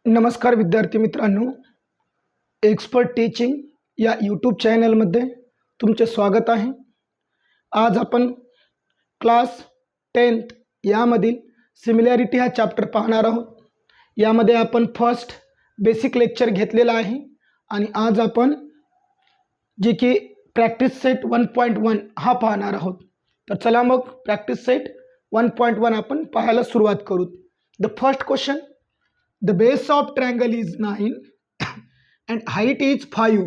नमस्कार विद्यार्थी मित्रांनो, एक्सपर्ट टीचिंग या यूट्यूब चॅनलमध्ये तुमचे स्वागत आहे. आज आपण क्लास 10th यामधील सिमिलॅरिटी हा चॅप्टर पाहणार आहोत. यामध्ये आपण फर्स्ट बेसिक लेक्चर घेतलेला आहे आणि आज आपण जे की प्रॅक्टिस सेट 1.1 हा पाहणार आहोत. तर चला मग प्रॅक्टिस सेट 1.1 आपण पाहायला सुरुवात करू. The first question, the base of triangle is 9 and height is 5.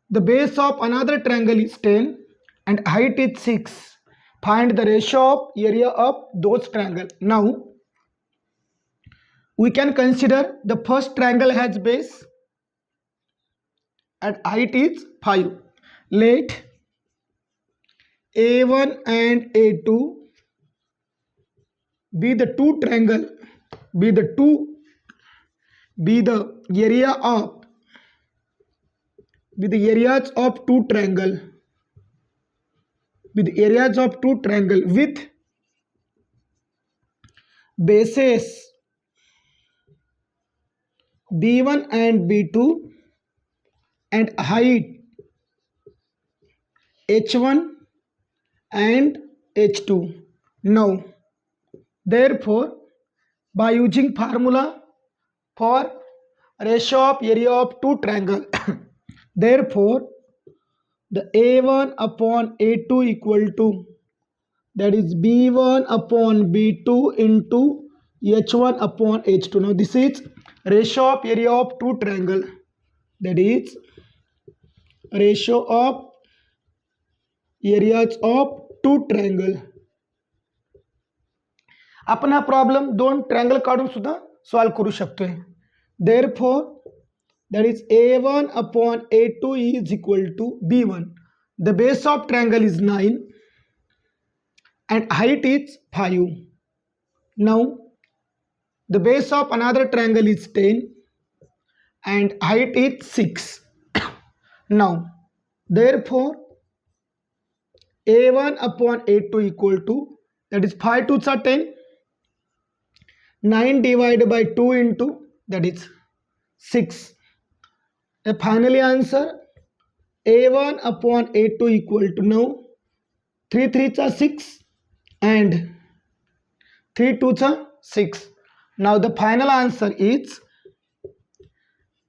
The base of another triangle is 10 and height is 6. Find the ratio of area of those triangles. Now we can consider the first triangle has base and height is 5. Let A1 and A2 be the areas of two triangle with bases B1 and B2 and height H1 and H2. Now therefore, by using formula for ratio of area of two triangle, therefore the A1 upon A2 equal to, that is B1 upon B2 into H1 upon H2. Now this is ratio of area of two triangle, that is ratio of areas of two triangle. आपण हा problem दोन triangle काढून सुद्धा solve करू शकतोय. Therefore that is A1 upon A2 is equal to B1. The base of triangle is 9 and height is 5. Now the base of another triangle is 10 and height is 6. Now therefore A1 upon A2 equal to, that is 5 2s are 10, 9 divided by 2 into, that is 6. And finally answer A1 upon A2 equal to, now 3 3s are 6 and 3 2s are 6. Now the final answer is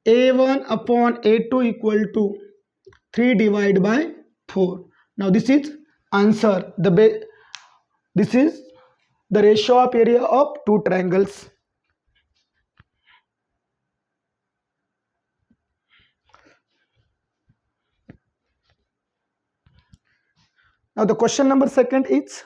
A1 upon A2 equal to 3 divided by 4. Now this is answer. This is the ratio of area of two triangles. Now the question number second is,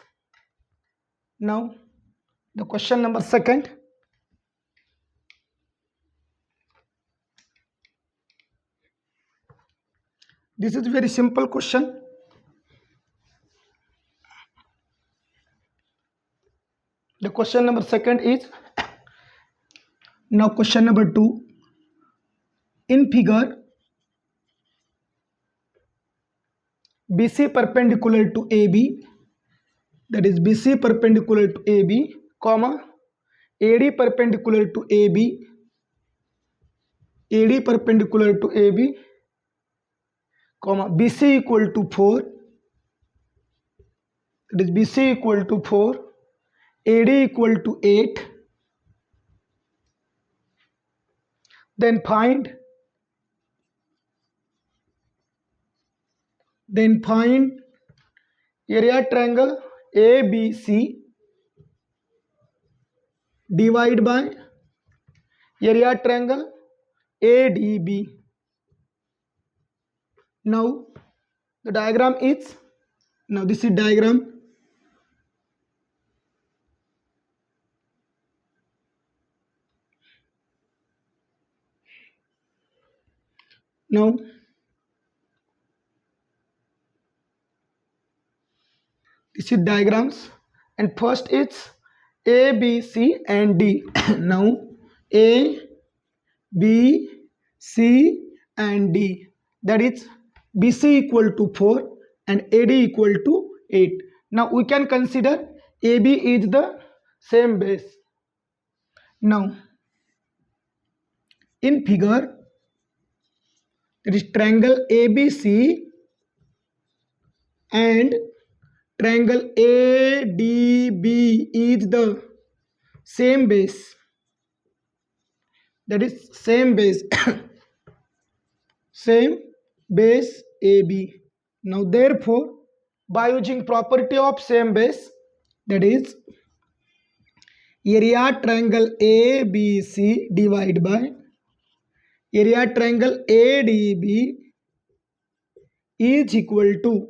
this is very simple question. The question number second is, now question number 2. In figure, BC perpendicular to AB, that is BC perpendicular to AB, comma AD perpendicular to AB, AD perpendicular to AB, comma BC equal to 4, that is BC equal to 4, AD equal to 8. Then find area triangle ABC divide by area triangle ADB. Now the diagram is, now this is diagram. Now this is diagrams, and first is A, B, C and D. Now A, B, C and D, that is BC equal to 4 and AD equal to 8. Now we can consider AB is the same base. Now In figure, that is triangle ABC and triangle ADB is the same base. That is same base, same base AB. Now therefore, by using property of same base, that is area triangle ABC divided by area triangle ADB is equal to,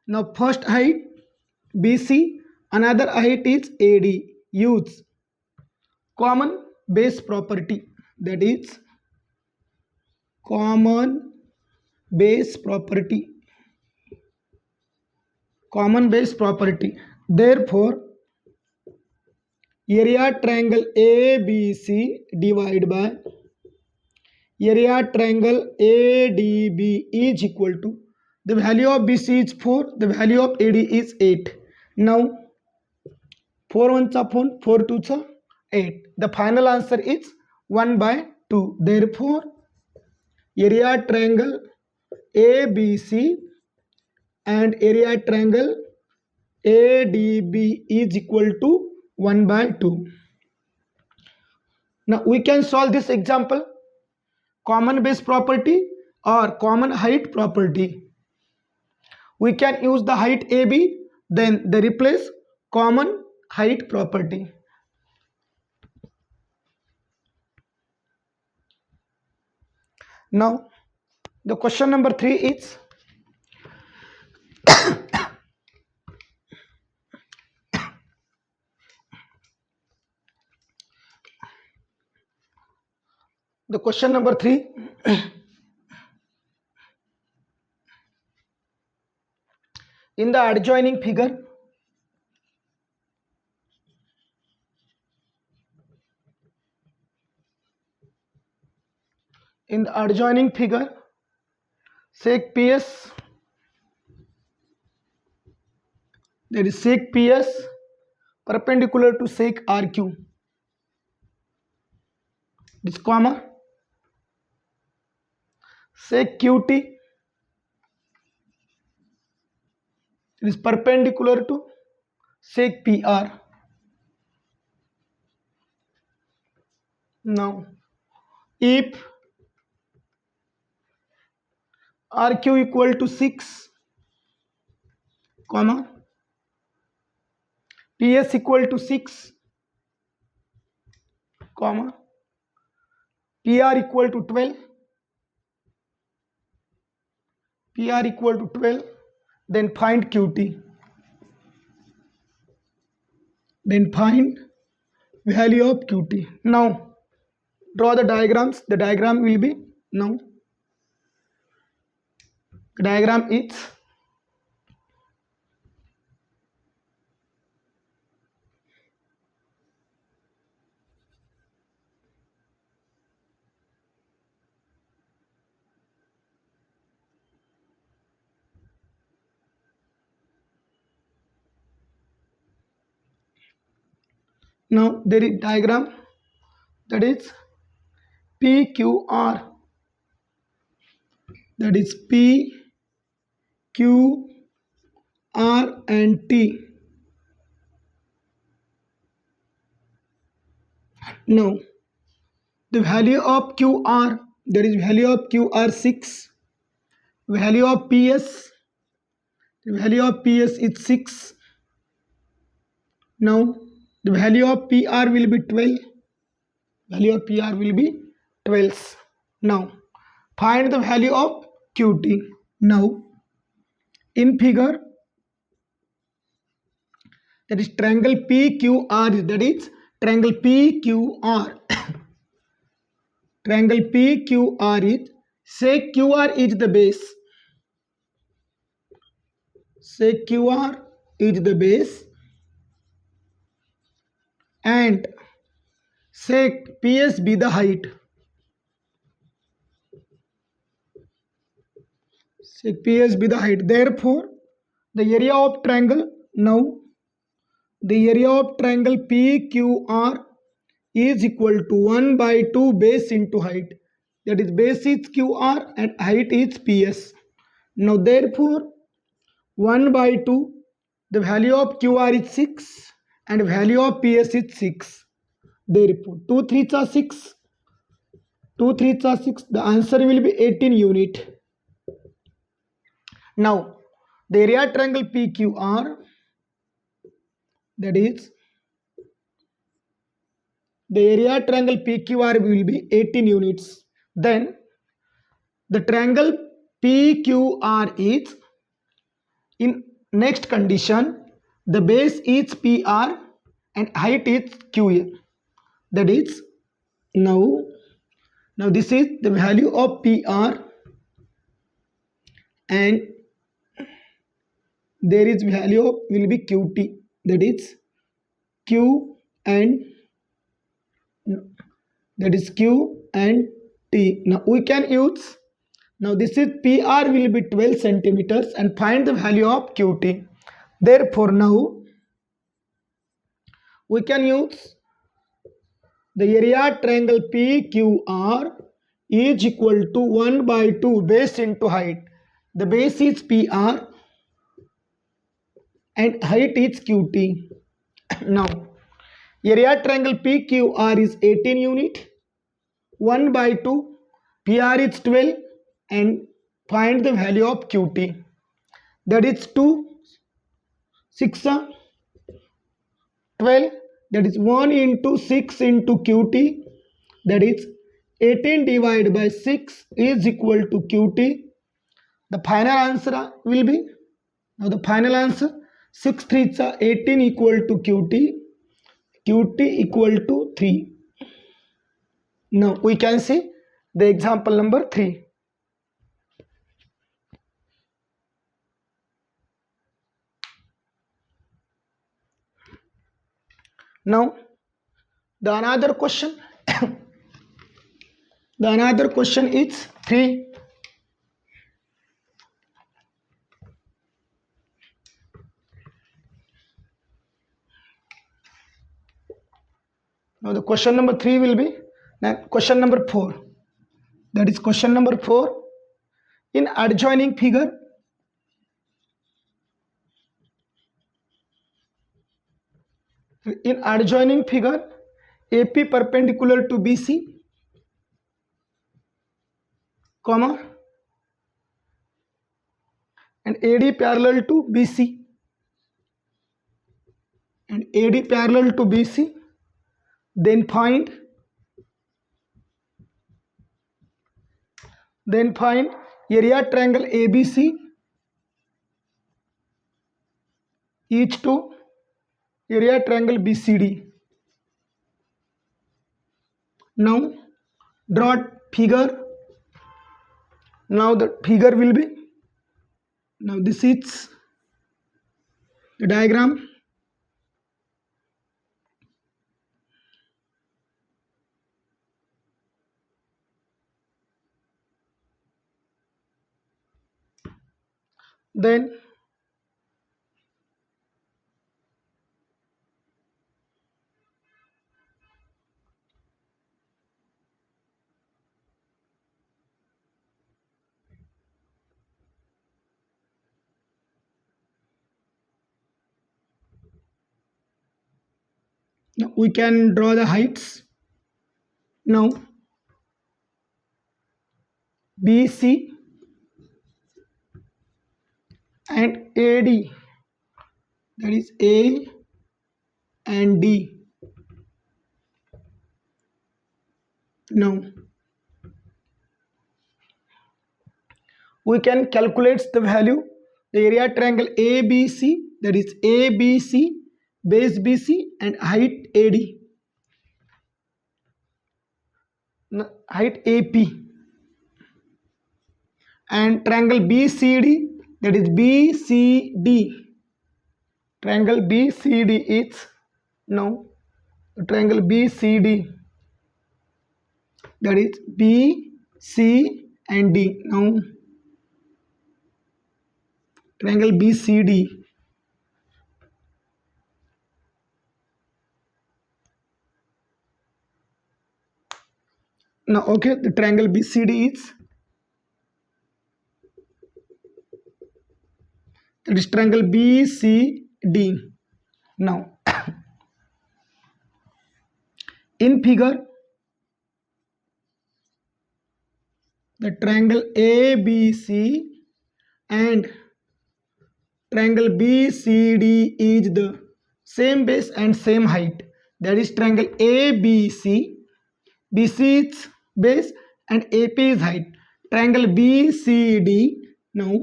now first height BC, another height is AD. Use common base property, that is common base property, common base property. Therefore, area triangle ABC divided by area triangle ADB is equal to, the value of BC is 4, the value of AD is 8. Now 4 ones are 4, 4 twos are 8. The final answer is 1/2. Therefore, area triangle ABC and area triangle ADB is equal to 1/2. Now we can solve this example. Common base property or common height property. We can use the height AB, then they replace common height property. Now the question number 3 is the question number 3. In the adjoining figure, sec PS, that is sec PS perpendicular to sec RQ, this comma, sec QT, it is perpendicular to sec PR. Now if RQ equal to 6, comma, PS equal to 6, comma, PR equal to 12, PR equal to 12, then find QT. Then find value of QT. Now draw the diagrams. The diagram will be, now the diagram is now there is diagram, that is PQR, that is P, Q, R and T. Now the value of QR, there is value of QR 6, value of PS, the value of PS is 6. Now the value of PR will be 12, value of PR will be 12. Now find the value of QT. Now in figure, that is triangle PQR, that is triangle PQR. Triangle PQR is, say QR is the base, say QR is the base, and say PS be the height. Say PS be the height. Therefore, the area of triangle, now the area of triangle PQR is equal to 1 by 2 base into height. That is, base is QR and height is PS. Now therefore 1 by 2, the value of QR is 6 and value of PS is 6. Therefore 2 3s are 6. 2 3s are 6. The answer will be 18 unit. Now the area triangle PQR, that is, the area triangle PQR will be 18 units. Then the triangle PQR is, in next condition, the base is PR and height is QA. That is, now this is the value of PR and there is value of will be QT. That is Q and T. Now we can use, now this is PR will be 12 centimeters and find the value of QT. Therefore now we can use the area triangle PQR is equal to 1 by 2 base into height. The base is PR and height is QT. Now area triangle PQR is 18 unit. 1 by 2, PR is 12 and find the value of QT. That is 2, 6, 12. That is 1 into 6 into QT. That is 18 divided by 6 is equal to QT. The final answer will be, now the final answer, 6 3s are 18 equal to QT. QT equal to 3. Now we can see the example number 3. Now the another question the another question is 3. Now the question number 3 will be question number 4. That is question number 4. In adjoining figure, AP perpendicular to BC, comma, and AD parallel to BC, then find area triangle ABC each to area triangle BCD. Now draw figure. Now the figure will be, now this is the diagram. Then we can draw the heights. Now BC and AD, that is A and D. Now we can calculate the value, the area triangle ABC, that is ABC, base BC and height AD, height AP, and triangle BCD, that is BCD. Triangle BCD is, now triangle BCD, that is B, C and D. Now triangle BCD, now okay, the triangle BCD is, that is triangle BCD. Now in figure, the triangle ABC and triangle BCD is the same base and same height. That is triangle ABC. BC is base and AP is height. Triangle BCD. Now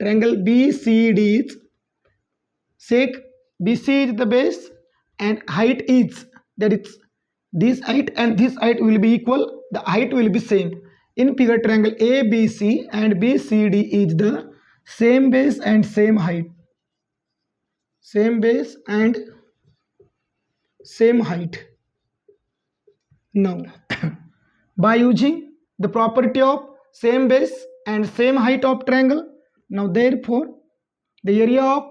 triangle BCD is sec BC is the base and height is, that is this height and this height will be equal. The height will be same. In figure, triangle ABC and BCD is the same base and same height. Same base and same height. Now by using the property of same base and same height of triangle, now therefore the area of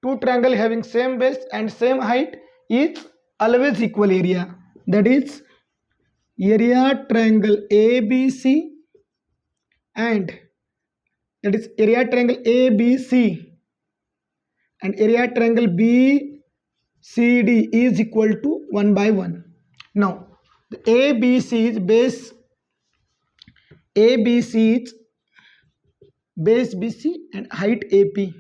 two triangle having same base and same height is always equal area. That is area triangle ABC and, that is area triangle ABC and area triangle BCD is equal to 1 by 1. Now the ABC is base, ABC is base BC and height AP.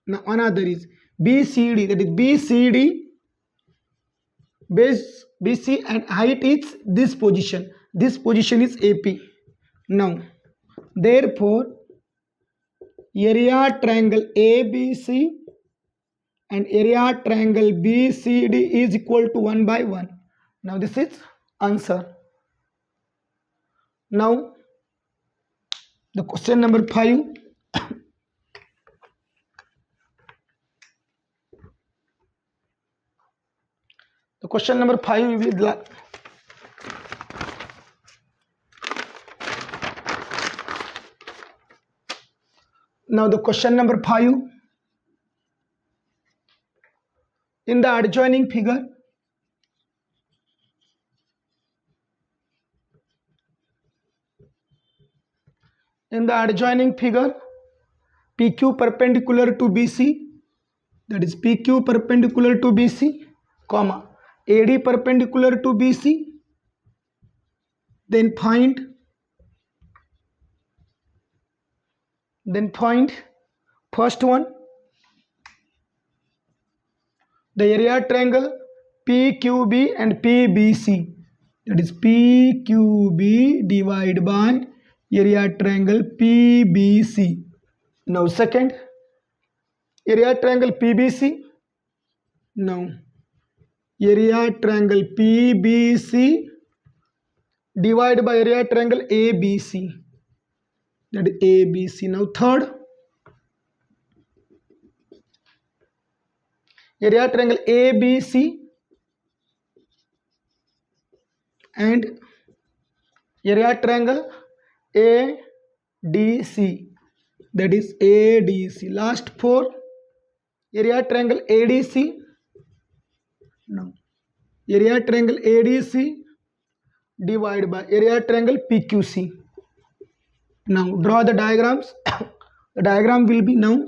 Now another is BCD, that is BCD base BC and height is this position. This position is AP. Now therefore area triangle ABC and area triangle BCD is equal to 1 by 1. Now this is answer. Now the question number 5. The question number 5 will be now the question number 5. In the adjoining figure, PQ perpendicular to BC, that is PQ perpendicular to BC, comma AD perpendicular to BC, then find first one, the area triangle PQB and PBC, that is PQB divided by area triangle PBC. Now second, area triangle PBC. Now area triangle PBC divided by area triangle ABC, that is ABC. Now third, area triangle ABC and area triangle ADC, that is ADC. Last four, area triangle ADC. Now area triangle ADC divided by area triangle PQC. Now draw the diagrams. The diagram will be, now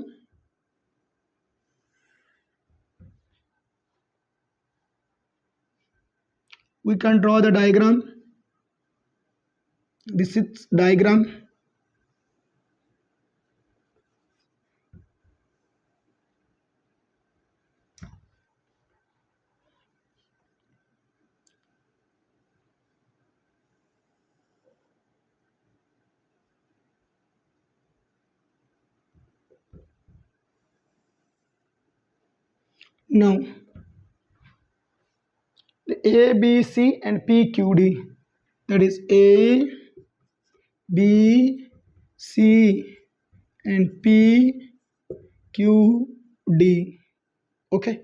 we can draw the diagram. This is diagram. Now the ABC and PQD, that is A, B, C and P, Q, D. Okay.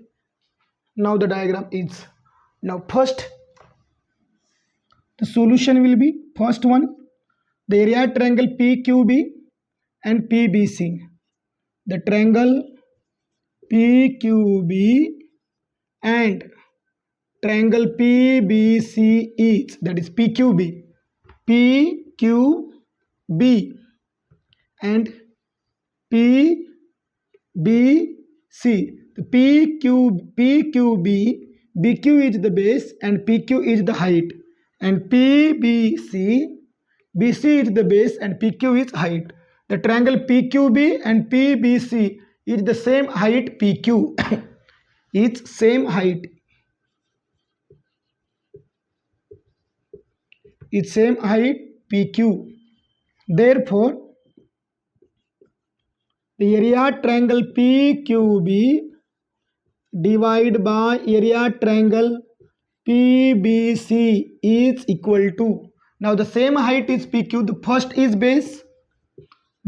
Now the diagram is, now first the solution will be, first one, the area triangle PQB and PBC. The triangle PQB and triangle PBC is, that is PQB. PQB and PBC. The PQB, BQ is the base and PQ is the height, and PBC, BC is the base and PQ is height. The triangle PQB and PBC is the same height PQ. It's same height. It's same height PQ. Therefore, the area triangle PQB divided by area triangle PBC is equal to, now the same height is PQ, the first is base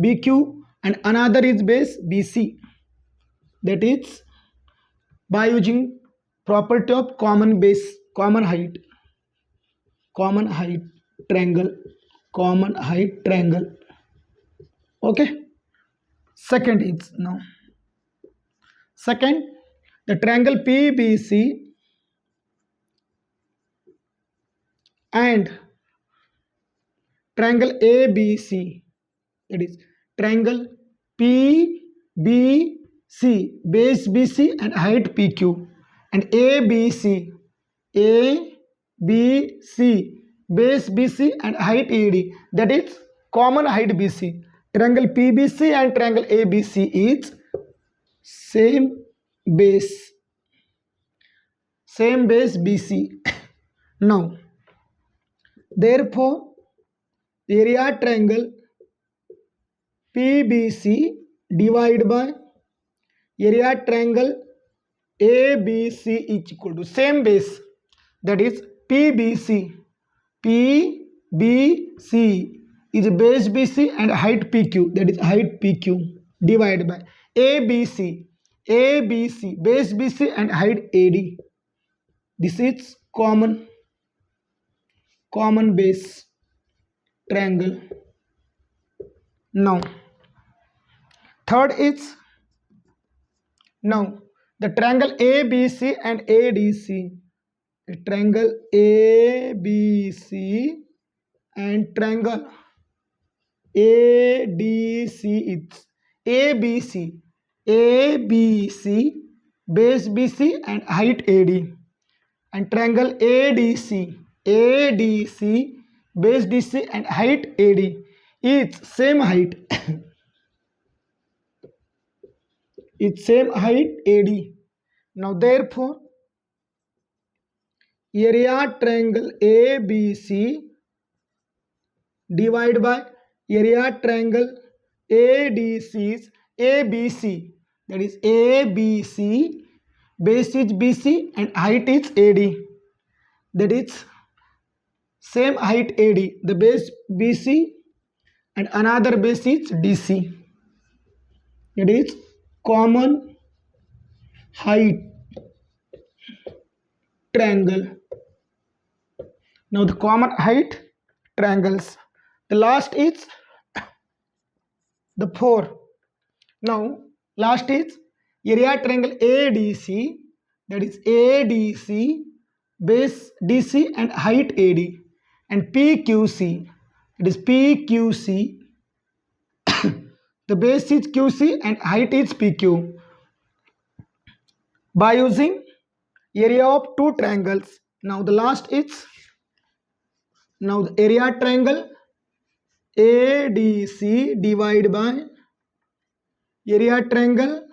BQ and another is base BC. That is by using property of common base, common height triangle, common height triangle. Okay. Second is, now second, the triangle PBC and triangle ABC, that is triangle PBC, base BC and height PQ, and ABC, base BC and height AD, that is common height BC. Triangle PBC and triangle ABC is same base BC. Now, therefore, area triangle PBC divided by area triangle ABC is equal to same base, that is PBC is base BC and height PQ, that is height PQ, divided by ABC, base BC and height AD. This is common base triangle. Now, third is, now the triangle ABC and ADC, the triangle ABC and triangle ADC is ABC, base BC and height AD, and triangle ADC, base DC and height AD is same height. It's same height AD. Now, therefore, area triangle ABC divided by area triangle ADC is ABC, that is ABC, base is BC and height is AD, that is same height AD, the base BC and another base is DC, it is common height triangle. Now, the common height triangles, the last is the 4. Now, last is area triangle ADC, that is ADC, base DC and height AD, and PQC, it is PQC, the base is QC and height is PQ. By using area of two triangles, now the last is, now the area triangle ADC divided by area triangle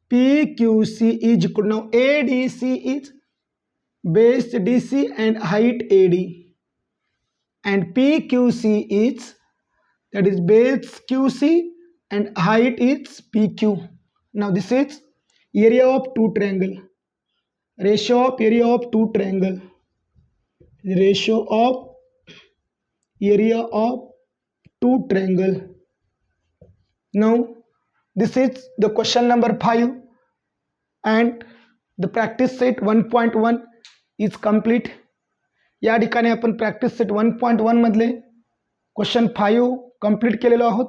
PQC is equal, now ADC is base DC and height AD, and PQC is, that is base QC and height is PQ. Now, this is area of two triangle, ratio of area of two triangle, ratio of area of two triangle. Now, this is the question number 5 and the practice set 1.1 is complete. या ठिकाणी आपण practice set 1.1 मधले question 5 complete केलेलो आहोत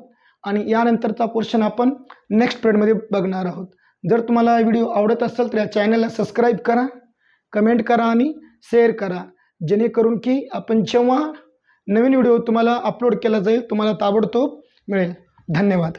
आणि यानंतरचा portion आपण next पिरियडमध्ये बघणार आहोत. जर तुम्हाला व्हिडिओ आवडत असेल तर या चॅनलला सबस्क्राईब करा, कमेंट करा आणि शेअर करा, जेणेकरून की आपण जेव्हा नवीन व्हिडिओ तुम्हाला अपलोड केला जाईल, तुम्हाला ताबडतोब मिळेल. धन्यवाद.